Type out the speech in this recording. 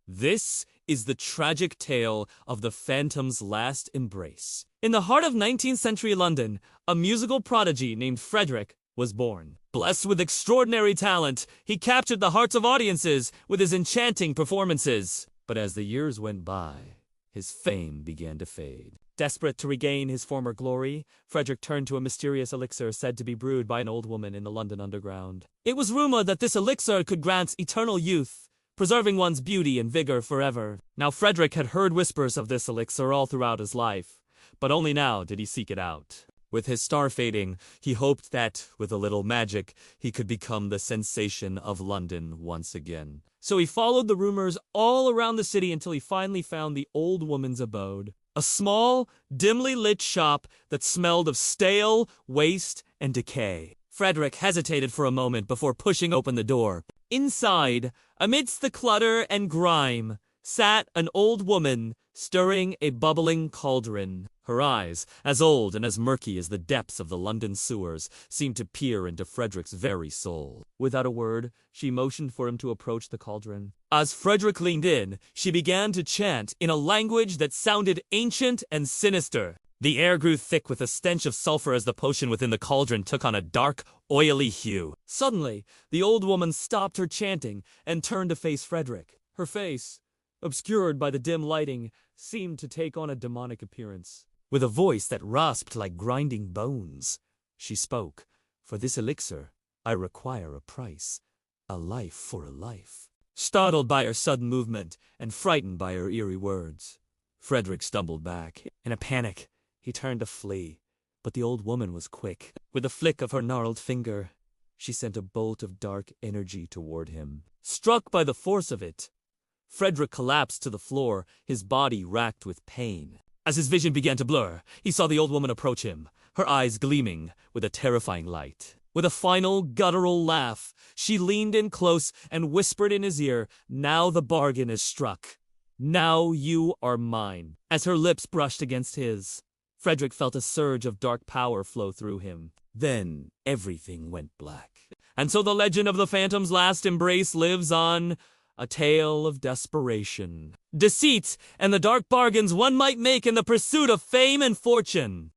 This is the tragic tale of the Phantom's last embrace. In the heart of 19th century London, a musical prodigy named Frederick was born. Blessed with extraordinary talent, he captured the hearts of audiences with his enchanting performances. But as the years went by, his fame began to fade. Desperate to regain his former glory, Frederick turned to a mysterious elixir said to be brewed by an old woman in the London underground. It was rumored that this elixir could grant eternal youth, preserving one's beauty and vigor forever. Now Frederick had heard whispers of this elixir all throughout his life, but only now did he seek it out. With his star fading, he hoped that, with a little magic, he could become the sensation of London once again. So he followed the rumors all around the city until he finally found the old woman's abode. A small, dimly lit shop that smelled of stale, waste, and decay. Frederick hesitated for a moment before pushing open the door. Inside, amidst the clutter and grime, sat an old woman stirring a bubbling cauldron. Her eyes, as old and as murky as the depths of the London sewers, seemed to peer into Frederick's very soul. Without a word, she motioned for him to approach the cauldron. As Frederick leaned in, she began to chant in a language that sounded ancient and sinister. The air grew thick with a stench of sulfur as the potion within the cauldron took on a dark, oily hue. Suddenly, the old woman stopped her chanting and turned to face Frederick. Her face, obscured by the dim lighting, seemed to take on a demonic appearance. With a voice that rasped like grinding bones, she spoke, "For this elixir, I require a price, a life for a life." Startled by her sudden movement and frightened by her eerie words, Frederick stumbled back. In a panic, he turned to flee, but the old woman was quick. With a flick of her gnarled finger, she sent a bolt of dark energy toward him. Struck by the force of it, Frederick collapsed to the floor, his body racked with pain. As his vision began to blur, he saw the old woman approach him, her eyes gleaming with a terrifying light. With a final guttural laugh, she leaned in close and whispered in his ear, "Now the bargain is struck. Now you are mine." As her lips brushed against his, Frederick felt a surge of dark power flow through him. Then everything went black. And so the legend of the Phantom's last embrace lives on, a tale of desperation, deceit, and the dark bargains one might make in the pursuit of fame and fortune.